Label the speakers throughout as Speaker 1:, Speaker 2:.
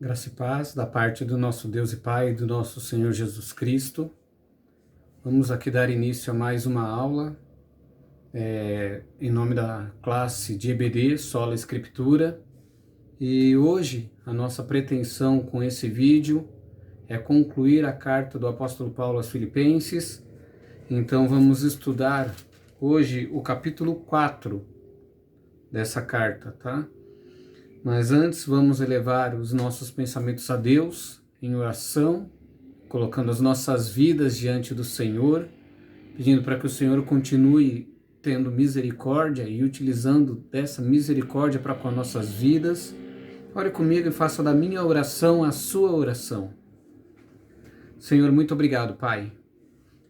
Speaker 1: Graça e paz da parte do nosso Deus e Pai, do nosso Senhor Jesus Cristo. Vamos aqui dar início a mais uma aula, em nome da classe de EBD, Sola Escritura. E hoje a nossa pretensão com esse vídeo é concluir a carta do apóstolo Paulo aos Filipenses. Então vamos estudar hoje o capítulo 4 dessa carta, tá? Mas antes vamos elevar os nossos pensamentos a Deus em oração, colocando as nossas vidas diante do Senhor, pedindo para que o Senhor continue tendo misericórdia e utilizando dessa misericórdia para com as nossas vidas. Ore comigo e faça da minha oração a sua oração. Senhor, muito obrigado, Pai,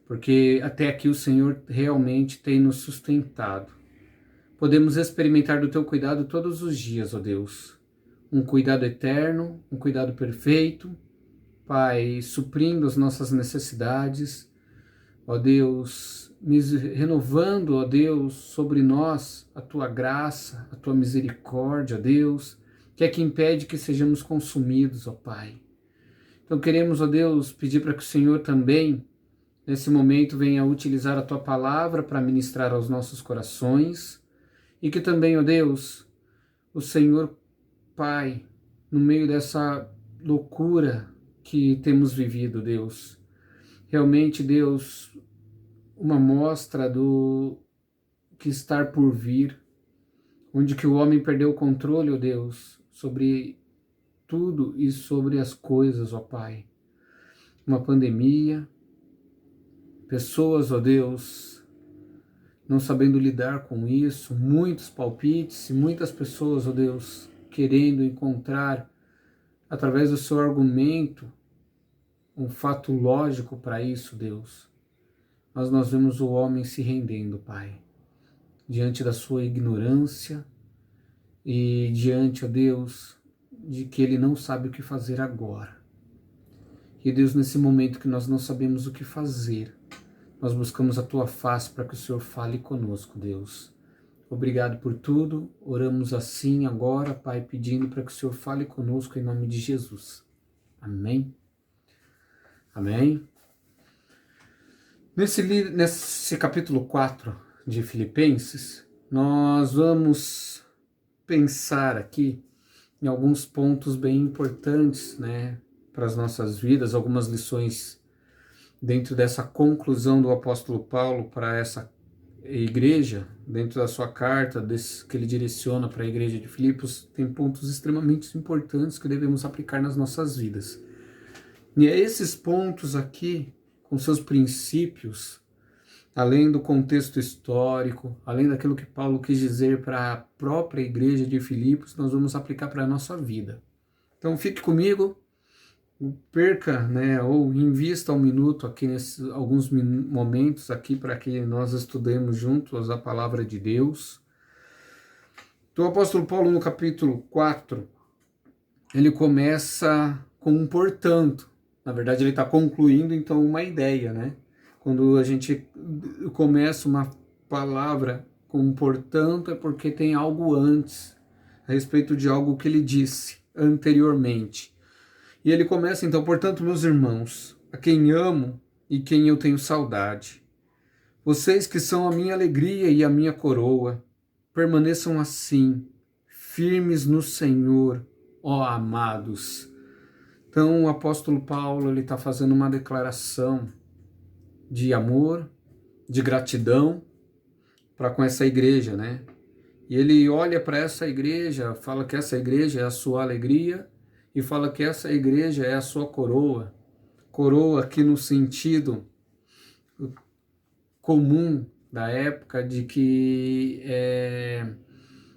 Speaker 1: porque até aqui o Senhor realmente tem nos sustentado. Podemos experimentar do Teu cuidado todos os dias, ó Deus. Um cuidado eterno, um cuidado perfeito, Pai, suprindo as nossas necessidades, ó Deus, renovando, ó Deus, sobre nós a Tua graça, a Tua misericórdia, ó Deus, que é que impede que sejamos consumidos, ó Pai. Então queremos, ó Deus, pedir para que o Senhor também, nesse momento, venha utilizar a Tua palavra para ministrar aos nossos corações, e que também, ó Deus, o Senhor, Pai, no meio dessa loucura que temos vivido, Deus, realmente, Deus, uma mostra do que está por vir, onde que o homem perdeu o controle, ó Deus, sobre tudo e sobre as coisas, ó Pai. Uma pandemia, pessoas, ó Deus, não sabendo lidar com isso, muitos palpites e muitas pessoas, ó Deus, querendo encontrar, através do seu argumento, um fato lógico para isso, Deus. Mas nós vemos o homem se rendendo, Pai, diante da sua ignorância e diante, ó Deus, de que ele não sabe o que fazer agora. E, Deus, nesse momento que nós não sabemos o que fazer, nós buscamos a Tua face para que o Senhor fale conosco, Deus. Obrigado por tudo, oramos assim agora, Pai, pedindo para que o Senhor fale conosco em nome de Jesus. Amém? Amém? Nesse capítulo 4 de Filipenses, nós vamos pensar aqui em alguns pontos bem importantes, né, para as nossas vidas, algumas lições dentro dessa conclusão do apóstolo Paulo para essa igreja, dentro da sua carta, que ele direciona para a igreja de Filipos, tem pontos extremamente importantes que devemos aplicar nas nossas vidas. E é esses pontos aqui, com seus princípios, além do contexto histórico, além daquilo que Paulo quis dizer para a própria igreja de Filipos, nós vamos aplicar para a nossa vida. Então fique comigo, perca, né, ou invista um minuto aqui nesses alguns momentos aqui para que nós estudemos juntos a palavra de Deus. Então o apóstolo Paulo no capítulo 4, ele começa com um portanto. Na verdade ele está concluindo então uma ideia, né? Quando a gente começa uma palavra com um portanto é porque tem algo antes, a respeito de algo que ele disse anteriormente. E ele começa então, portanto, meus irmãos, a quem amo e quem eu tenho saudade, vocês que são a minha alegria e a minha coroa, permaneçam assim, firmes no Senhor, ó amados. Então o apóstolo Paulo ele está fazendo uma declaração de amor, de gratidão para com essa igreja, né? E ele olha para essa igreja, fala que essa igreja é a sua alegria, e fala que essa igreja é a sua coroa. Coroa aqui no sentido comum da época de que é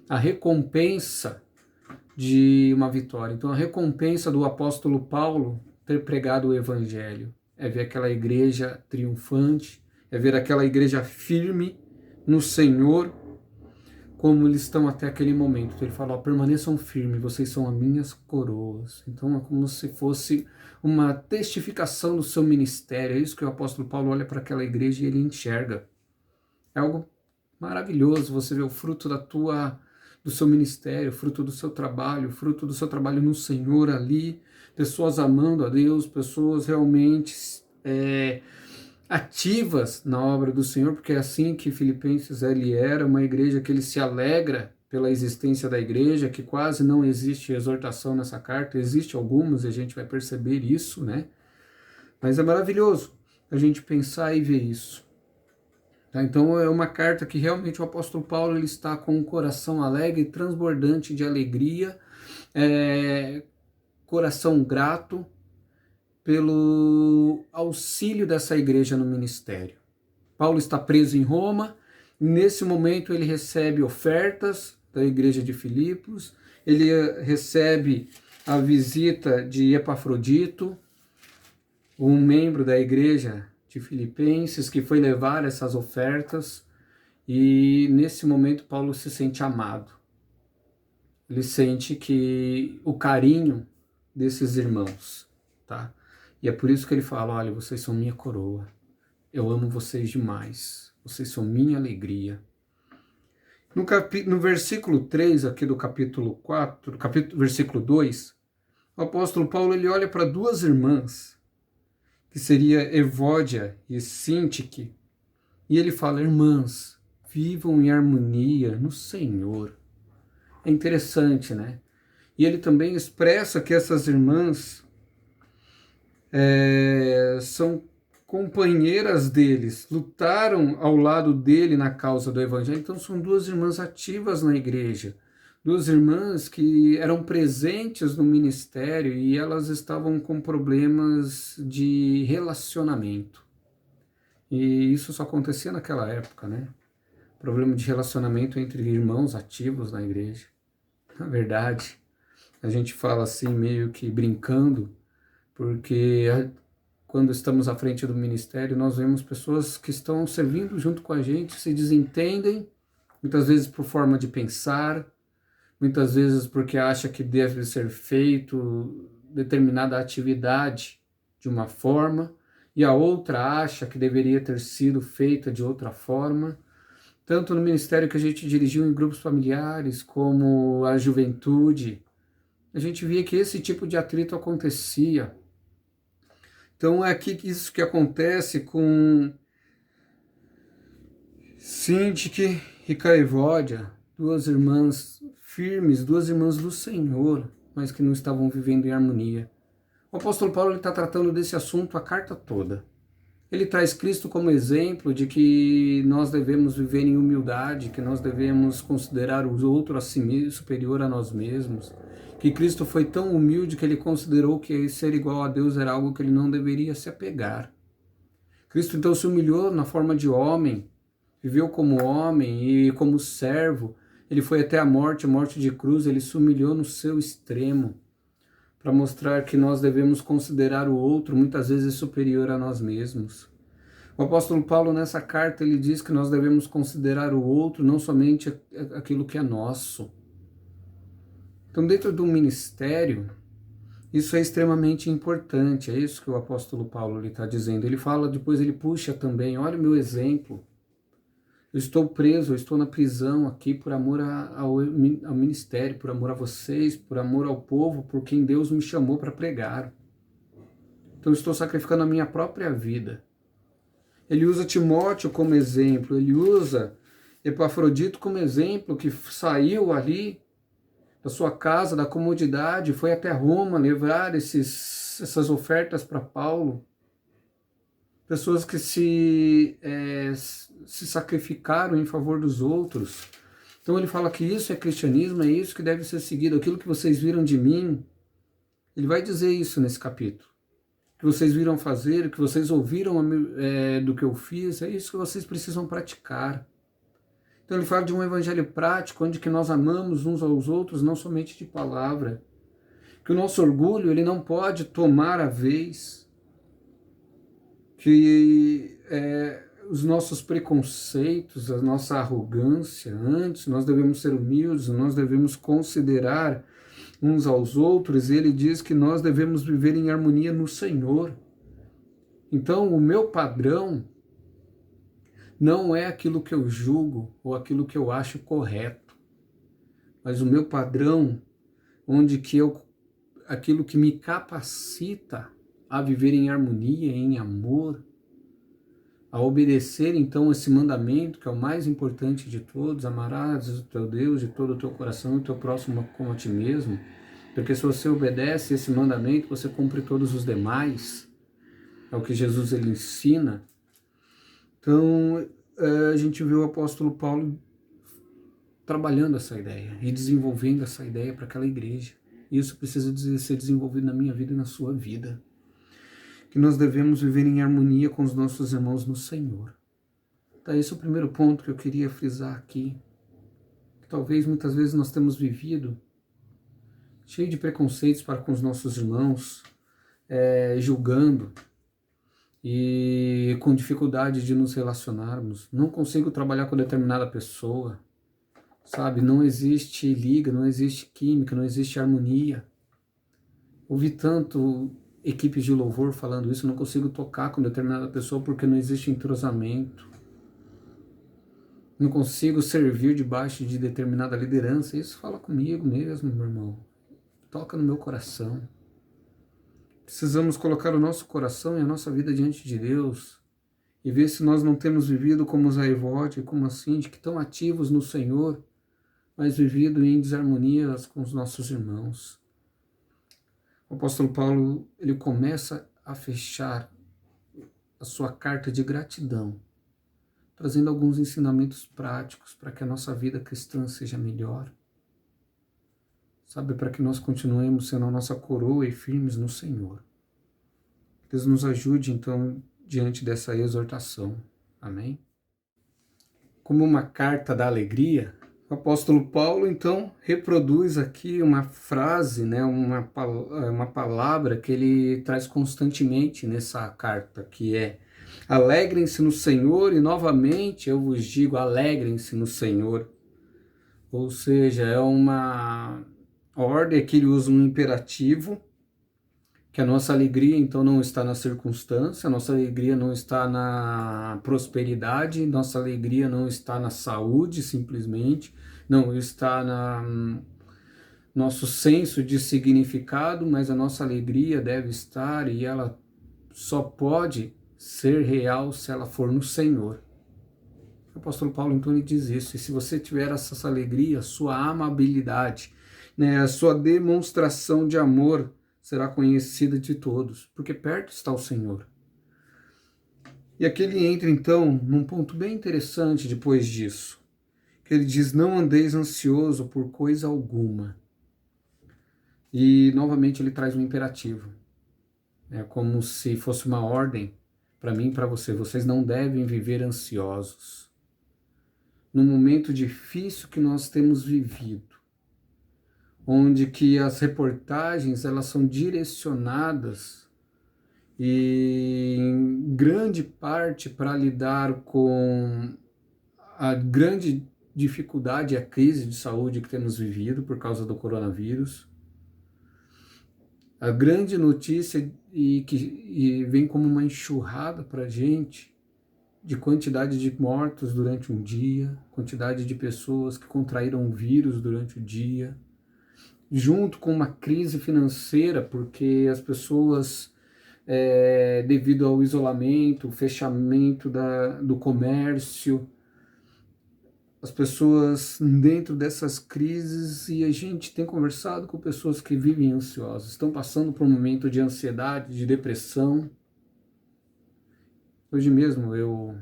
Speaker 1: a recompensa de uma vitória. Então a recompensa do apóstolo Paulo ter pregado o evangelho é ver aquela igreja triunfante, é ver aquela igreja firme no Senhor, como eles estão até aquele momento. Então ele fala, ó, permaneçam firmes, vocês são as minhas coroas. Então é como se fosse uma testificação do seu ministério. É isso que o apóstolo Paulo olha para aquela igreja e ele enxerga. É algo maravilhoso você ver o fruto do seu ministério, fruto do seu trabalho no Senhor ali, pessoas amando a Deus, pessoas realmente ativas na obra do Senhor, porque é assim que Filipenses ele era, uma igreja que ele se alegra pela existência da igreja, que quase não existe exortação nessa carta, existe algumas e a gente vai perceber isso, né? Mas é maravilhoso a gente pensar e ver isso. Tá? Então é uma carta que realmente o apóstolo Paulo ele está com um coração alegre, transbordante de alegria, coração grato pelo auxílio dessa igreja no ministério. Paulo está preso em Roma, nesse momento ele recebe ofertas da igreja de Filipos, ele recebe a visita de Epafrodito, um membro da igreja de Filipenses, que foi levar essas ofertas, e nesse momento Paulo se sente amado. Ele sente que o carinho desses irmãos, tá? E é por isso que ele fala, olha, vocês são minha coroa, eu amo vocês demais, vocês são minha alegria. No versículo 3 aqui do capítulo 4, versículo 2, o apóstolo Paulo ele olha para duas irmãs, que seria Evódia e Sintique, e ele fala, irmãs, vivam em harmonia no Senhor. É interessante, né? E ele também expressa que essas irmãs são companheiras deles, lutaram ao lado dele na causa do evangelho, então são duas irmãs ativas na igreja, duas irmãs que eram presentes no ministério e elas estavam com problemas de relacionamento. E isso só acontecia naquela época, né? Problema de relacionamento entre irmãos ativos na igreja. Na verdade, a gente fala assim meio que brincando, porque quando estamos à frente do ministério, nós vemos pessoas que estão servindo junto com a gente, se desentendem, muitas vezes por forma de pensar, muitas vezes porque acha que deve ser feito determinada atividade de uma forma, e a outra acha que deveria ter sido feita de outra forma. Tanto no ministério que a gente dirigiu em grupos familiares, como a juventude, a gente via que esse tipo de atrito acontecia. Então é aqui isso que acontece com Sintique e Caevódia, duas irmãs firmes, duas irmãs do Senhor, mas que não estavam vivendo em harmonia. O apóstolo Paulo está tratando desse assunto a carta toda. Ele traz Cristo como exemplo de que nós devemos viver em humildade, que nós devemos considerar os outros superior a nós mesmos, que Cristo foi tão humilde que ele considerou que ser igual a Deus era algo que ele não deveria se apegar. Cristo então se humilhou na forma de homem, viveu como homem e como servo, ele foi até a morte de cruz, ele se humilhou no seu extremo, para mostrar que nós devemos considerar o outro muitas vezes superior a nós mesmos. O apóstolo Paulo nessa carta ele diz que nós devemos considerar o outro não somente aquilo que é nosso. Então dentro do ministério, isso é extremamente importante, é isso que o apóstolo Paulo está dizendo. Ele fala, depois ele puxa também, olha o meu exemplo, eu estou preso, eu estou na prisão aqui por amor ao ministério, por amor a vocês, por amor ao povo, por quem Deus me chamou para pregar. Então eu estou sacrificando a minha própria vida. Ele usa Timóteo como exemplo, ele usa Epafrodito como exemplo, que saiu ali da sua casa, da comodidade, foi até Roma levar essas ofertas para Paulo. Pessoas que se sacrificaram em favor dos outros. Então ele fala que isso é cristianismo, é isso que deve ser seguido, aquilo que vocês viram de mim. Ele vai dizer isso nesse capítulo. Que vocês viram fazer, que vocês ouviram do que eu fiz, é isso que vocês precisam praticar. Então ele fala de um evangelho prático, onde que nós amamos uns aos outros, não somente de palavra. Que o nosso orgulho ele não pode tomar a vez. Que os nossos preconceitos, a nossa arrogância, antes nós devemos ser humildes, nós devemos considerar uns aos outros, e ele diz que nós devemos viver em harmonia no Senhor. Então o meu padrão não é aquilo que eu julgo ou aquilo que eu acho correto. mas o meu padrão, onde que aquilo que me capacita a viver em harmonia, em amor, a obedecer então esse mandamento, que é o mais importante de todos: amarás o teu Deus de todo o teu coração e o teu próximo como a ti mesmo, porque se você obedece esse mandamento, você cumpre todos os demais, é o que Jesus ele ensina. Então, a gente vê o apóstolo Paulo trabalhando essa ideia e desenvolvendo essa ideia para aquela igreja. Isso precisa ser desenvolvido na minha vida e na sua vida. Que nós devemos viver em harmonia com os nossos irmãos no Senhor. Tá, esse é o primeiro ponto que eu queria frisar aqui. Que talvez muitas vezes nós temos vivido cheio de preconceitos para com os nossos irmãos, julgando e com dificuldade de nos relacionarmos. Não consigo trabalhar com determinada pessoa, sabe? Não existe liga, não existe química, não existe harmonia. Ouvi tanto equipes de louvor falando isso: não consigo tocar com determinada pessoa porque não existe entrosamento. Não consigo servir debaixo de determinada liderança. Isso fala comigo mesmo, meu irmão. Toca no meu coração. Precisamos colocar o nosso coração e a nossa vida diante de Deus e ver se nós não temos vivido como os Zaivode e como a Cindy, que estão ativos no Senhor, mas vivido em desarmonias com os nossos irmãos. O apóstolo Paulo, ele começa a fechar a sua carta de gratidão, trazendo alguns ensinamentos práticos para que a nossa vida cristã seja melhor, sabe, para que nós continuemos sendo a nossa coroa e firmes no Senhor. Deus nos ajude, então, diante dessa exortação. Amém? Como uma carta da alegria, o apóstolo Paulo, então, reproduz aqui uma frase, né, uma palavra que ele traz constantemente nessa carta, que é: alegrem-se no Senhor, e novamente eu vos digo, alegrem-se no Senhor. Ou seja, é uma ordem que ele usa um imperativo, que a nossa alegria então não está na circunstância, a nossa alegria não está na prosperidade, nossa alegria não está na saúde simplesmente, não está na nosso senso de significado, mas a nossa alegria deve estar, e ela só pode ser real se ela for no Senhor. O apóstolo Paulo então ele diz isso: e se você tiver essa alegria, sua amabilidade, né, a sua demonstração de amor será conhecida de todos, porque perto está o Senhor. E aqui ele entra então num ponto bem interessante depois disso, que ele diz: não andeis ansioso por coisa alguma. E novamente ele traz um imperativo, é como se fosse uma ordem para mim e para você: vocês não devem viver ansiosos. No momento difícil que nós temos vivido, onde que as reportagens elas são direcionadas e em grande parte para lidar com a grande dificuldade e a crise de saúde que temos vivido por causa do coronavírus. A grande notícia que vem como uma enxurrada para a gente de quantidade de mortos durante um dia, quantidade de pessoas que contraíram o vírus durante o dia, junto com uma crise financeira, porque as pessoas, devido ao isolamento, o fechamento do comércio, as pessoas dentro dessas crises, e a gente tem conversado com pessoas que vivem ansiosas, estão passando por um momento de ansiedade, de depressão. Hoje mesmo eu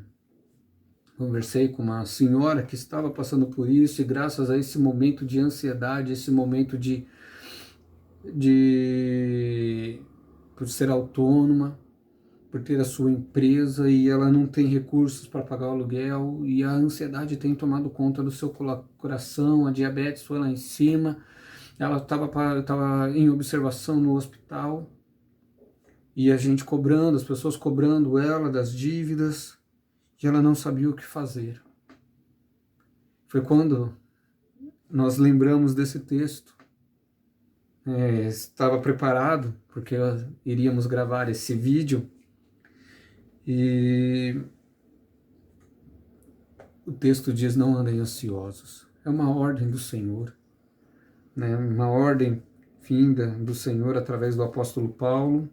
Speaker 1: conversei com uma senhora que estava passando por isso, e graças a esse momento de ansiedade, esse momento por ser autônoma, por ter a sua empresa, e ela não tem recursos para pagar o aluguel, e a ansiedade tem tomado conta do seu coração, a diabetes foi lá em cima, ela estava em observação no hospital, e a gente cobrando, as pessoas cobrando ela das dívidas, e ela não sabia o que fazer. Foi quando nós lembramos desse texto. Estava preparado, porque iríamos gravar esse vídeo, e o texto diz: não andem ansiosos. É uma ordem do Senhor. né, uma ordem vinda do Senhor através do apóstolo Paulo,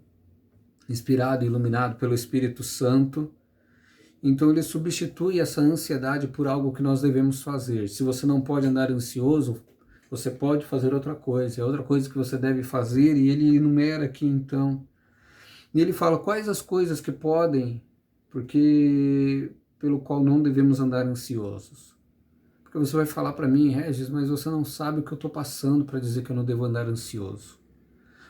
Speaker 1: inspirado e iluminado pelo Espírito Santo. Então ele substitui essa ansiedade por algo que nós devemos fazer. Se você não pode andar ansioso, você pode fazer outra coisa, é outra coisa que você deve fazer, e ele enumera aqui então. E ele fala quais as coisas que podem, porque pelo qual não devemos andar ansiosos. Porque você vai falar para mim, Regis, mas você não sabe o que eu estou passando para dizer que eu não devo andar ansioso.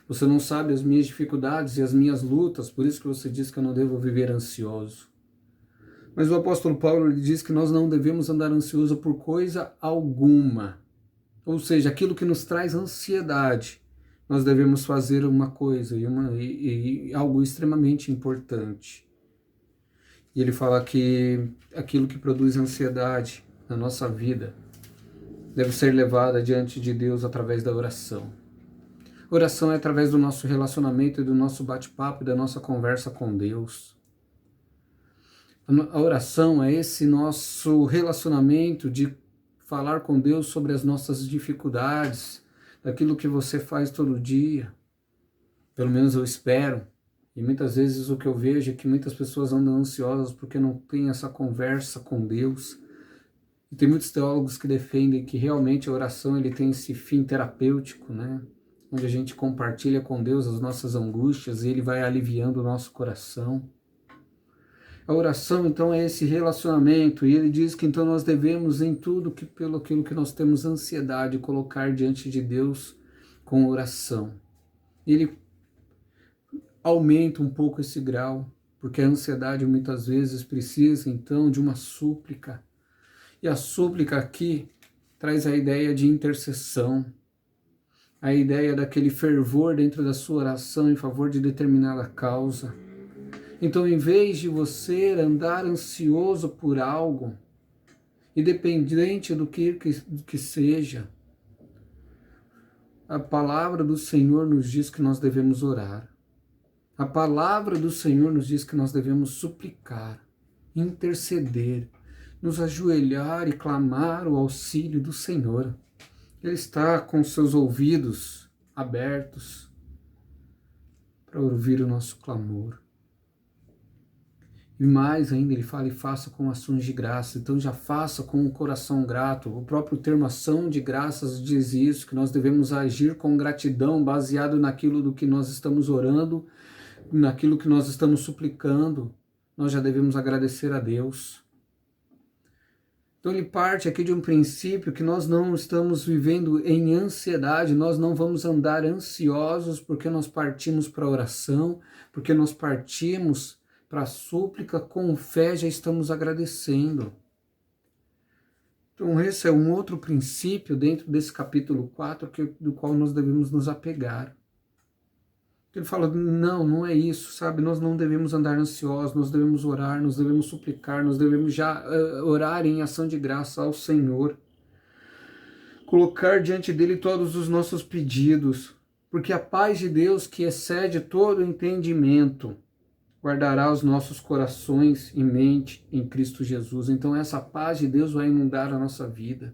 Speaker 1: Você não sabe as minhas dificuldades e as minhas lutas, por isso que você diz que eu não devo viver ansioso. Mas o apóstolo Paulo ele diz que nós não devemos andar ansioso por coisa alguma. Ou seja, aquilo que nos traz ansiedade, nós devemos fazer uma coisa e algo extremamente importante. E ele fala que aquilo que produz ansiedade na nossa vida deve ser levada diante de Deus através da oração. Oração é através do nosso relacionamento e do nosso bate-papo e da nossa conversa com Deus. A oração é esse nosso relacionamento de falar com Deus sobre as nossas dificuldades, daquilo que você faz todo dia. Pelo menos eu espero. E muitas vezes o que eu vejo é que muitas pessoas andam ansiosas porque não têm essa conversa com Deus. E tem muitos teólogos que defendem que realmente a oração ele tem esse fim terapêutico, né? Onde a gente compartilha com Deus as nossas angústias e Ele vai aliviando o nosso coração. A oração, então, é esse relacionamento, e ele diz que então nós devemos em tudo que pelo aquilo que nós temos ansiedade, colocar diante de Deus com oração. Ele aumenta um pouco esse grau, porque a ansiedade muitas vezes precisa então de uma súplica. E a súplica aqui traz a ideia de intercessão, a ideia daquele fervor dentro da sua oração em favor de determinada causa. Então, em vez de você andar ansioso por algo, independente do que seja, a palavra do Senhor nos diz que nós devemos orar. A palavra do Senhor nos diz que nós devemos suplicar, interceder, nos ajoelhar e clamar o auxílio do Senhor. Ele está com seus ouvidos abertos para ouvir o nosso clamor. E mais ainda, ele fala, e faça com ações de graça. Então já faça com um coração grato. O próprio termo ação de graças diz isso, que nós devemos agir com gratidão, baseado naquilo do que nós estamos orando, naquilo que nós estamos suplicando. Nós já devemos agradecer a Deus. Então ele parte aqui de um princípio que nós não estamos vivendo em ansiedade, nós não vamos andar ansiosos porque nós partimos para a oração, porque nós partimos para a súplica, com fé já estamos agradecendo. Então esse é um outro princípio dentro desse capítulo 4 do qual nós devemos nos apegar. Ele fala, não é isso, sabe? Nós não devemos andar ansiosos, nós devemos orar, nós devemos suplicar, nós devemos já orar em ação de graça ao Senhor. Colocar diante dele todos os nossos pedidos, porque a paz de Deus, que excede todo entendimento, guardará os nossos corações e mente em Cristo Jesus. Então essa paz de Deus vai inundar a nossa vida.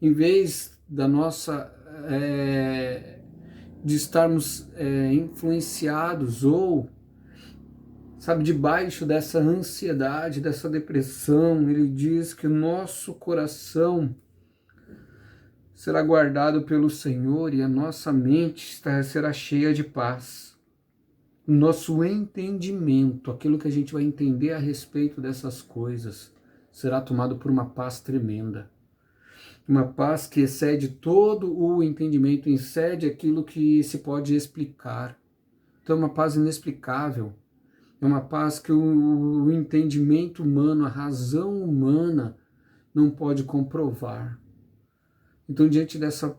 Speaker 1: Em vez da nossa... de estarmos influenciados ou, sabe, debaixo dessa ansiedade, dessa depressão, ele diz que o nosso coração será guardado pelo Senhor e a nossa mente será cheia de paz. O nosso entendimento, aquilo que a gente vai entender a respeito dessas coisas, será tomado por uma paz tremenda. Uma paz que excede todo o entendimento, excede aquilo que se pode explicar. Então é uma paz inexplicável, é uma paz que o entendimento humano, a razão humana não pode comprovar. Então diante dessa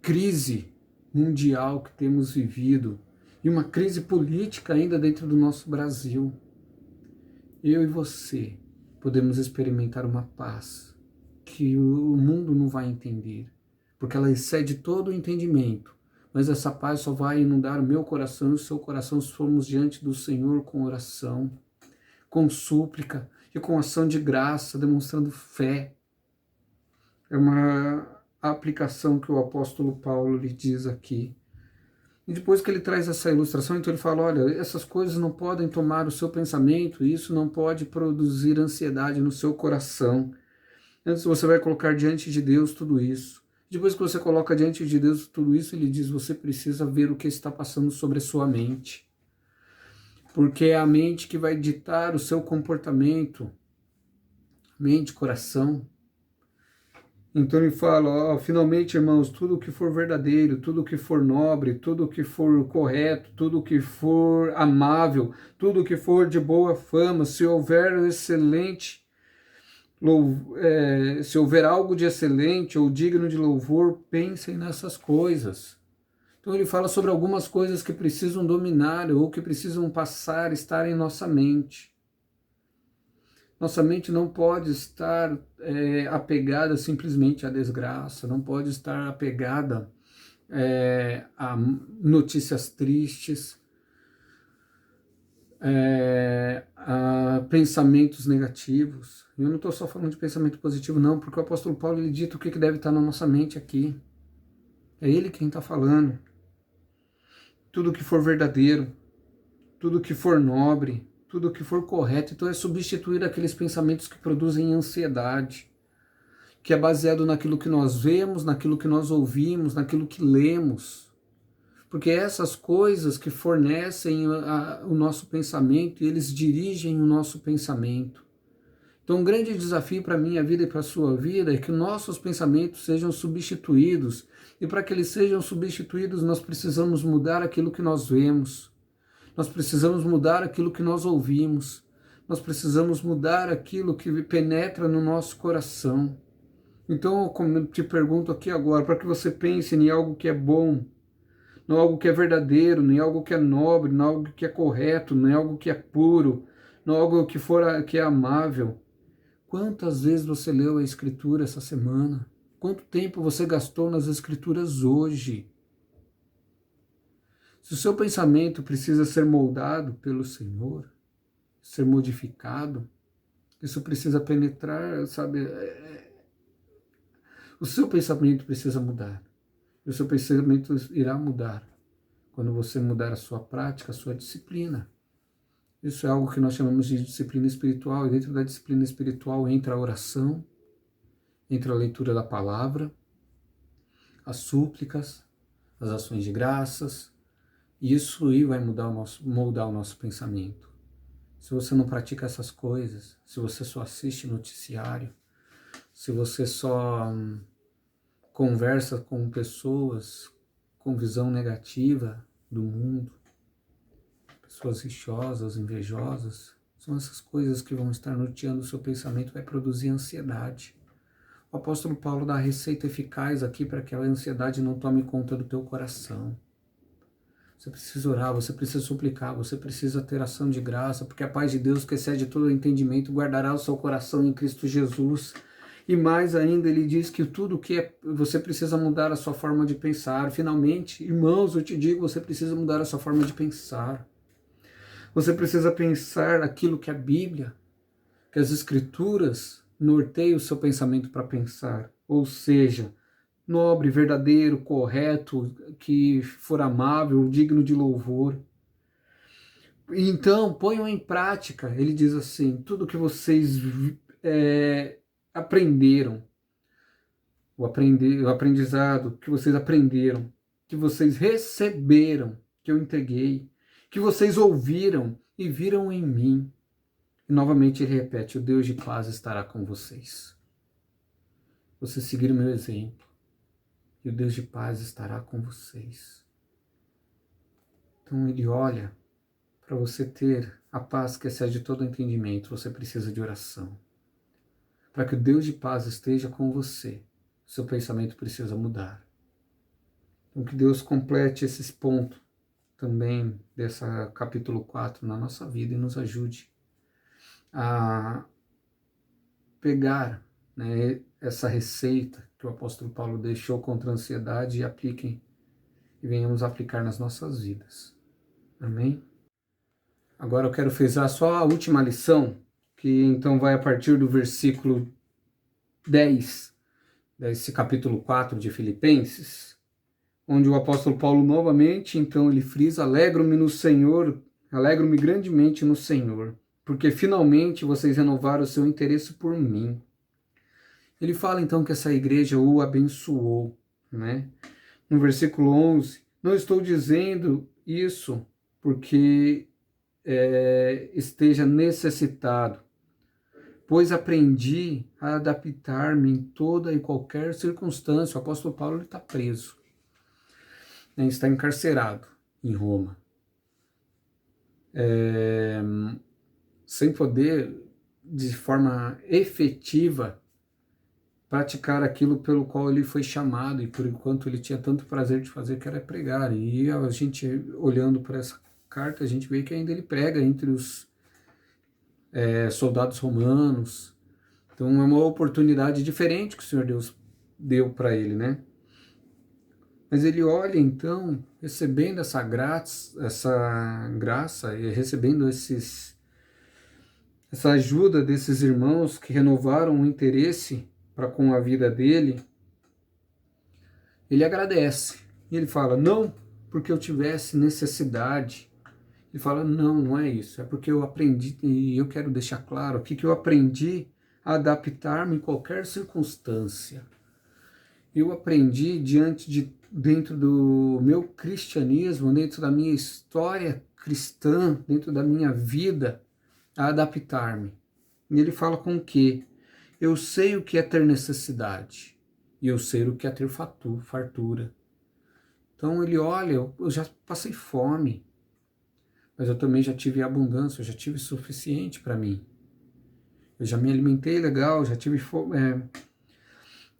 Speaker 1: crise mundial que temos vivido, e uma crise política ainda dentro do nosso Brasil, eu e você podemos experimentar uma paz que o mundo não vai entender, porque ela excede todo o entendimento, mas essa paz só vai inundar o meu coração e o seu coração se formos diante do Senhor com oração, com súplica e com ação de graça, demonstrando fé. a aplicação que o apóstolo Paulo lhe diz aqui. E depois que ele traz essa ilustração, então ele fala, olha, essas coisas não podem tomar o seu pensamento, isso não pode produzir ansiedade no seu coração. Antes você vai colocar diante de Deus tudo isso. Depois que você coloca diante de Deus tudo isso, ele diz, você precisa ver o que está passando sobre a sua mente. Porque é a mente que vai ditar o seu comportamento. Mente, coração. Então ele fala, ó, finalmente, irmãos, tudo que for verdadeiro, tudo que for nobre, tudo que for correto, tudo que for amável, tudo que for de boa fama, se houver se houver algo de excelente ou digno de louvor, pensem nessas coisas. Então ele fala sobre algumas coisas que precisam dominar ou que precisam passar, estar em nossa mente. Nossa mente não pode estar apegada simplesmente à desgraça, não pode estar apegada a notícias tristes, a pensamentos negativos. Eu não estou só falando de pensamento positivo, não, porque o apóstolo Paulo ele dita o que deve estar na nossa mente aqui. É ele quem está falando. Tudo que for verdadeiro, tudo que for nobre, tudo que for correto. Então é substituir aqueles pensamentos que produzem ansiedade, que é baseado naquilo que nós vemos, naquilo que nós ouvimos, naquilo que lemos. Porque essas coisas que fornecem o nosso pensamento, e eles dirigem o nosso pensamento. Então um grande desafio para a minha vida e para a sua vida é que nossos pensamentos sejam substituídos. E para que eles sejam substituídos, nós precisamos mudar aquilo que nós vemos. Nós precisamos mudar aquilo que nós ouvimos. Nós precisamos mudar aquilo que penetra no nosso coração. Então, como eu te pergunto aqui agora, para que você pense em algo que é bom, em algo que é verdadeiro, em algo que é nobre, em algo que é correto, em algo que é puro, em algo que é amável. Quantas vezes você leu a Escritura essa semana? Quanto tempo você gastou nas Escrituras hoje? Se o seu pensamento precisa ser moldado pelo Senhor, ser modificado, isso precisa penetrar, sabe? O seu pensamento precisa mudar. E o seu pensamento irá mudar quando você mudar a sua prática, a sua disciplina. Isso é algo que nós chamamos de disciplina espiritual. E dentro da disciplina espiritual entra a oração, entra a leitura da palavra, as súplicas, as ações de graças. E isso aí vai moldar o nosso pensamento. Se você não pratica essas coisas, se você só assiste noticiário, se você só conversa com pessoas com visão negativa do mundo, pessoas rixosas, invejosas, são essas coisas que vão estar norteando o seu pensamento, vai produzir ansiedade. O apóstolo Paulo dá a receita eficaz aqui para que a ansiedade não tome conta do teu coração. Você precisa orar, você precisa suplicar, você precisa ter ação de graça, porque a paz de Deus, que excede todo o entendimento, guardará o seu coração em Cristo Jesus. E mais ainda, ele diz que tudo que você precisa mudar a sua forma de pensar. Finalmente, irmãos, eu te digo, você precisa mudar a sua forma de pensar. Você precisa pensar aquilo que a Bíblia, que as Escrituras norteiam o seu pensamento para pensar. Ou seja, nobre, verdadeiro, correto, que for amável, digno de louvor. Então, ponham em prática, ele diz assim, tudo que vocês aprenderam, o aprendizado que vocês aprenderam, que vocês receberam, que eu entreguei, que vocês ouviram e viram em mim. E novamente ele repete, o Deus de paz estará com vocês. Vocês seguiram o meu exemplo. E o Deus de paz estará com vocês. Então ele olha, para você ter a paz que excede todo entendimento, você precisa de oração. Para que o Deus de paz esteja com você, seu pensamento precisa mudar. Então que Deus complete esses pontos também dessa capítulo 4 na nossa vida e nos ajude a pegar, né, essa receita que o apóstolo Paulo deixou contra a ansiedade e apliquem e venhamos aplicar nas nossas vidas. Amém? Agora eu quero frisar só a última lição, que então vai a partir do versículo 10 esse capítulo 4 de Filipenses, onde o apóstolo Paulo novamente, então, ele frisa: alegro-me no Senhor, alegro-me grandemente no Senhor, porque finalmente vocês renovaram o seu interesse por mim. Ele fala então que essa igreja o abençoou, né? No versículo 11, não estou dizendo isso porque esteja necessitado, pois aprendi a adaptar-me em toda e qualquer circunstância. O apóstolo Paulo está preso, né? Está encarcerado em Roma, sem poder, de forma efetiva, praticar aquilo pelo qual ele foi chamado e por enquanto ele tinha tanto prazer de fazer, que era pregar. E a gente, olhando para essa carta, a gente vê que ainda ele prega entre os soldados romanos. Então é uma oportunidade diferente que o Senhor Deus deu para ele, né? Mas ele olha então, recebendo essa graça e recebendo essa ajuda desses irmãos que renovaram o interesse para com a vida dele, ele agradece. E ele fala: não porque eu tivesse necessidade. Ele fala: não, não é isso. É porque eu aprendi, e eu quero deixar claro aqui que eu aprendi a adaptar-me em qualquer circunstância. Eu aprendi dentro do meu cristianismo, dentro da minha história cristã, dentro da minha vida, a adaptar-me. E ele fala com o quê? Eu sei o que é ter necessidade, e eu sei o que é ter fartura. Então ele olha: eu já passei fome, mas eu também já tive abundância, eu já tive suficiente para mim. Eu já me alimentei legal, já tive fome.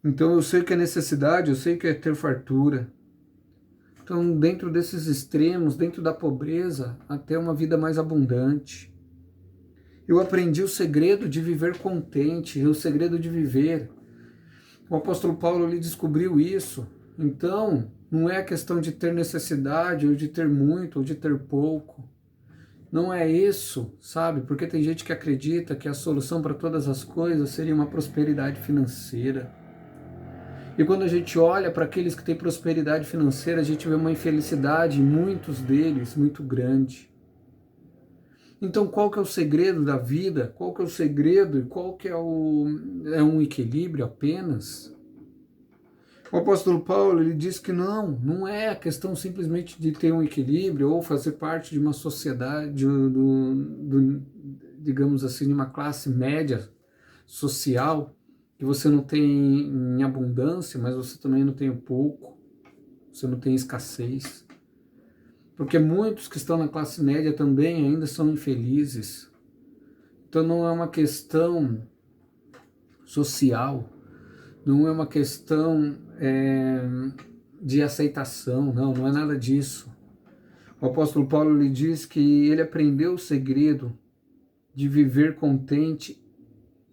Speaker 1: Então eu sei o que é necessidade, eu sei o que é ter fartura. Então, dentro desses extremos, dentro da pobreza, até uma vida mais abundante. Eu aprendi o segredo de viver contente, o segredo de viver. O apóstolo Paulo ele descobriu isso. Então, não é a questão de ter necessidade, ou de ter muito, ou de ter pouco. Não é isso, sabe? Porque tem gente que acredita que a solução para todas as coisas seria uma prosperidade financeira. E quando a gente olha para aqueles que têm prosperidade financeira, a gente vê uma infelicidade em muitos deles muito grande. Então, qual que é o segredo da vida? Qual que é o segredo e qual que é um equilíbrio apenas? O apóstolo Paulo ele diz que não é a questão simplesmente de ter um equilíbrio ou fazer parte de uma sociedade, digamos assim, de uma classe média social, que você não tem em abundância, mas você também não tem pouco, você não tem escassez. Porque muitos que estão na classe média também ainda são infelizes. Então não é uma questão social, não é uma questão de aceitação, não é nada disso. O apóstolo Paulo lhe diz que ele aprendeu o segredo de viver contente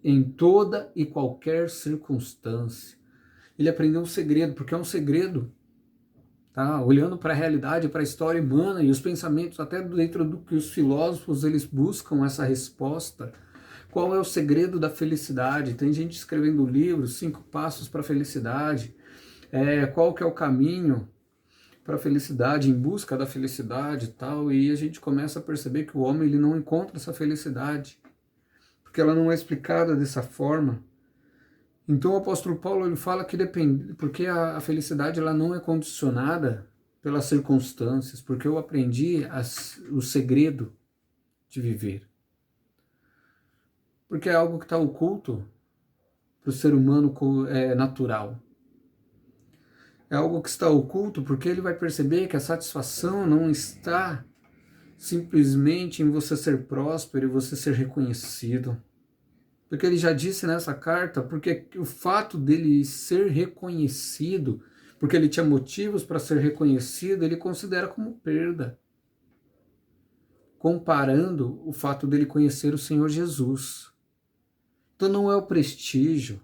Speaker 1: em toda e qualquer circunstância. Ele aprendeu o segredo, porque é um segredo. Tá? Olhando para a realidade, para a história humana e os pensamentos, até dentro do que os filósofos eles buscam essa resposta. Qual é o segredo da felicidade? Tem gente escrevendo livros, 5 passos para a felicidade. Qual que é o caminho para a felicidade, em busca da felicidade e tal. E a gente começa a perceber que o homem ele não encontra essa felicidade, porque ela não é explicada dessa forma. Então o apóstolo Paulo ele fala que depende, porque a felicidade ela não é condicionada pelas circunstâncias, porque eu aprendi o segredo de viver. Porque é algo que está oculto para o ser humano natural. É algo que está oculto porque ele vai perceber que a satisfação não está simplesmente em você ser próspero e você ser reconhecido. Porque ele já disse nessa carta, porque o fato dele ser reconhecido, porque ele tinha motivos para ser reconhecido, ele considera como perda. Comparando o fato dele conhecer o Senhor Jesus. Então não é o prestígio,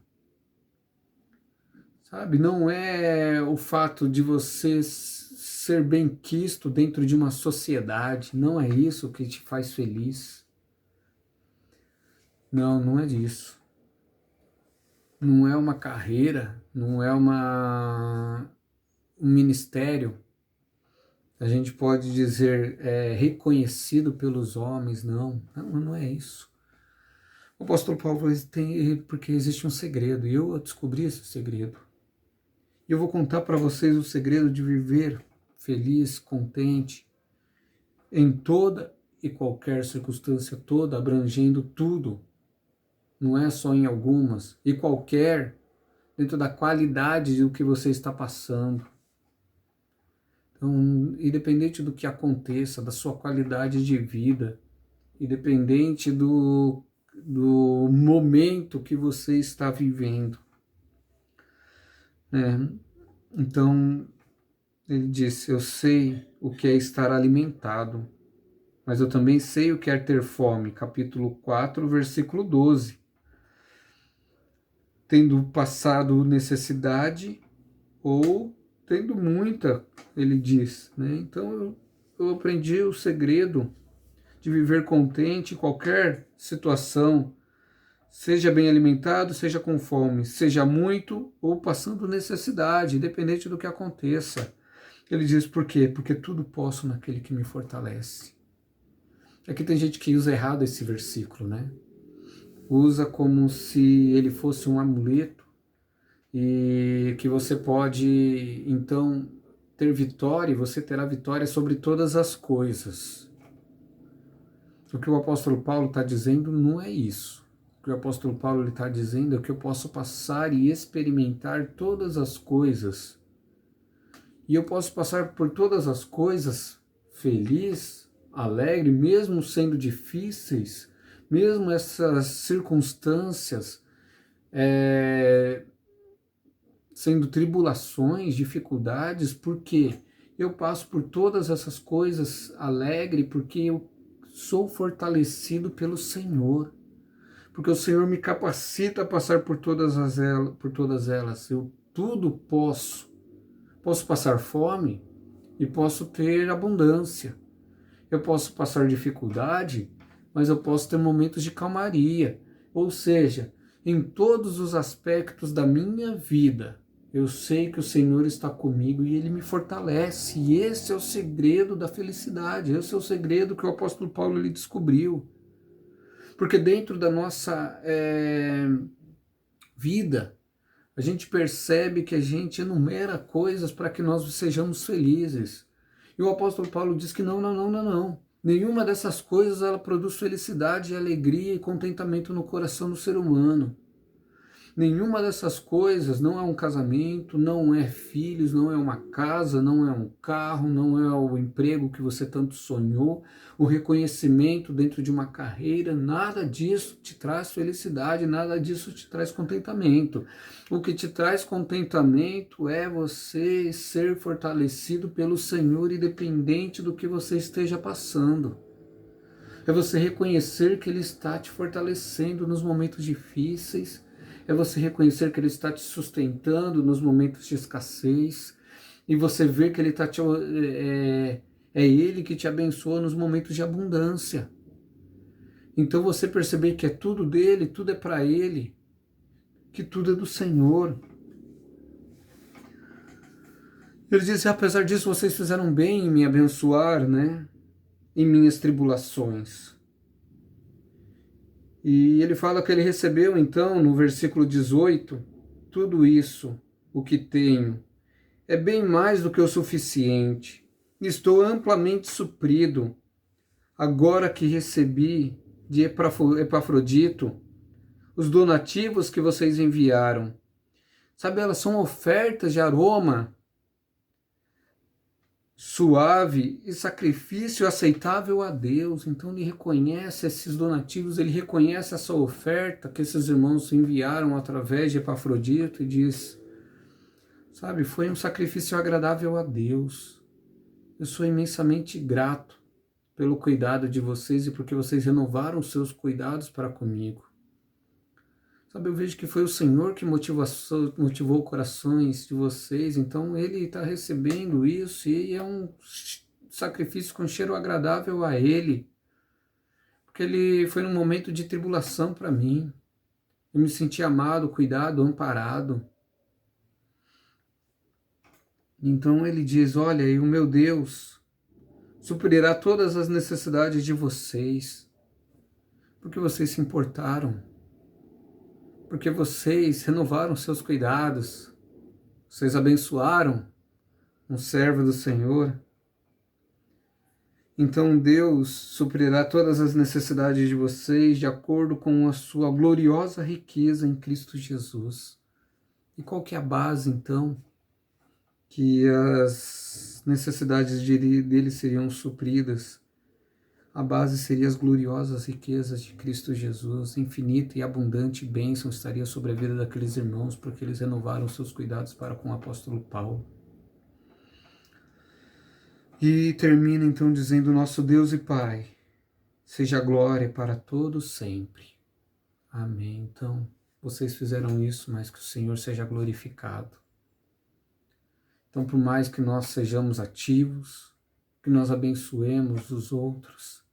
Speaker 1: sabe? Não é o fato de você ser bem-quisto dentro de uma sociedade, não é isso que te faz feliz. Não é disso. não é uma carreira, não é um ministério, a gente pode dizer reconhecido pelos homens, não é isso. O apóstolo Paulo tem, porque existe um segredo, e eu descobri esse segredo. E eu vou contar para vocês o segredo de viver feliz, contente, em toda e qualquer circunstância, toda, abrangendo tudo. Não é só em algumas, e qualquer, dentro da qualidade do que você está passando. Então, independente do que aconteça, da sua qualidade de vida, independente do momento que você está vivendo, né? Então, ele disse, eu sei o que é estar alimentado, mas eu também sei o que é ter fome. Capítulo 4, versículo 12. Tendo passado necessidade ou tendo muita, ele diz, né? Então, eu aprendi o segredo de viver contente em qualquer situação, seja bem alimentado, seja com fome, seja muito ou passando necessidade, independente do que aconteça. Ele diz por quê? Porque tudo posso naquele que me fortalece. Aqui tem gente que usa errado esse versículo, né? Usa como se ele fosse um amuleto e que você pode, então, ter vitória, e você terá vitória sobre todas as coisas. O que o apóstolo Paulo está dizendo não é isso. O que o apóstolo Paulo está dizendo é que eu posso passar e experimentar todas as coisas. E eu posso passar por todas as coisas feliz, alegre, mesmo sendo difíceis, mesmo essas circunstâncias sendo tribulações, dificuldades, porque eu passo por todas essas coisas alegre, porque eu sou fortalecido pelo Senhor, porque o Senhor me capacita a passar por todas elas. Eu tudo posso. Posso passar fome e posso ter abundância. Eu posso passar dificuldade, mas eu posso ter momentos de calmaria. Ou seja, em todos os aspectos da minha vida, eu sei que o Senhor está comigo e Ele me fortalece. E esse é o segredo da felicidade. Esse é o segredo que o apóstolo Paulo ele descobriu. Porque dentro da nossa vida, a gente percebe que a gente enumera coisas para que nós sejamos felizes. E o apóstolo Paulo diz que não. Nenhuma dessas coisas ela produz felicidade, alegria e contentamento no coração do ser humano. Nenhuma dessas coisas, não é um casamento, não é filhos, não é uma casa, não é um carro, não é o emprego que você tanto sonhou, o reconhecimento dentro de uma carreira, nada disso te traz felicidade, nada disso te traz contentamento. O que te traz contentamento é você ser fortalecido pelo Senhor, independente do que você esteja passando. É você reconhecer que Ele está te fortalecendo nos momentos difíceis, é você reconhecer que Ele está te sustentando nos momentos de escassez, e você ver que Ele está é Ele que te abençoa nos momentos de abundância. Então você perceber que é tudo dele, tudo é para Ele, que tudo é do Senhor. Ele diz, apesar disso, vocês fizeram bem em me abençoar, né? Em minhas tribulações. E ele fala que ele recebeu, então, no versículo 18, tudo isso, o que tenho, é bem mais do que o suficiente. Estou amplamente suprido, agora que recebi de Epafrodito os donativos que vocês enviaram. Sabe, elas são ofertas de aroma suave e sacrifício aceitável a Deus. Então ele reconhece esses donativos, ele reconhece essa oferta que esses irmãos enviaram através de Epafrodito e diz, sabe, foi um sacrifício agradável a Deus. Eu sou imensamente grato pelo cuidado de vocês e porque vocês renovaram os seus cuidados para comigo. Sabe, eu vejo que foi o Senhor que motivou corações de vocês, então Ele está recebendo isso e é um sacrifício com cheiro agradável a Ele, porque Ele foi num momento de tribulação para mim, Eu me senti amado, cuidado, amparado. Então ele diz, olha, e o meu Deus suprirá todas as necessidades de vocês, porque vocês se importaram, porque vocês renovaram seus cuidados, vocês abençoaram um servo do Senhor. Então Deus suprirá todas as necessidades de vocês de acordo com a sua gloriosa riqueza em Cristo Jesus. E qual que é a base, então, que as necessidades dele seriam supridas? A base seria as gloriosas riquezas de Cristo Jesus, infinita e abundante bênção estaria sobre a vida daqueles irmãos, porque eles renovaram seus cuidados para com o apóstolo Paulo. E termina então dizendo, nosso Deus e Pai, seja glória para todos sempre. Amém. Então, vocês fizeram isso, mas que o Senhor seja glorificado. Então, por mais que nós sejamos ativos, que nós abençoemos os outros,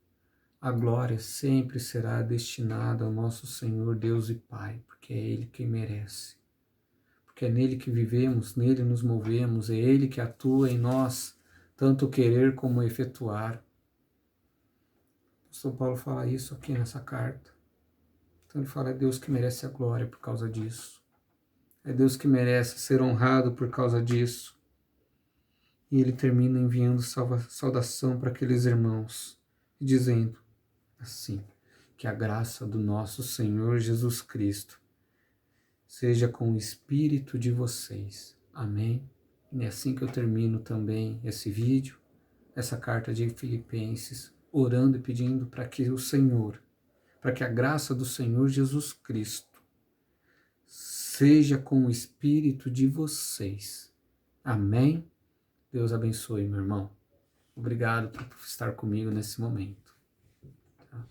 Speaker 1: a glória sempre será destinada ao nosso Senhor Deus e Pai, porque é Ele quem merece. Porque é nele que vivemos, nele nos movemos, é Ele que atua em nós, tanto querer como efetuar. O apóstolo Paulo fala isso aqui nessa carta. Então ele fala, é Deus que merece a glória por causa disso. É Deus que merece ser honrado por causa disso. E ele termina enviando saudação para aqueles irmãos, dizendo assim, que a graça do nosso Senhor Jesus Cristo seja com o espírito de vocês. Amém? E é assim que eu termino também esse vídeo, essa carta de Filipenses, orando e pedindo para que o Senhor, para que a graça do Senhor Jesus Cristo seja com o espírito de vocês. Amém? Deus abençoe, meu irmão. Obrigado por estar comigo nesse momento. Tá?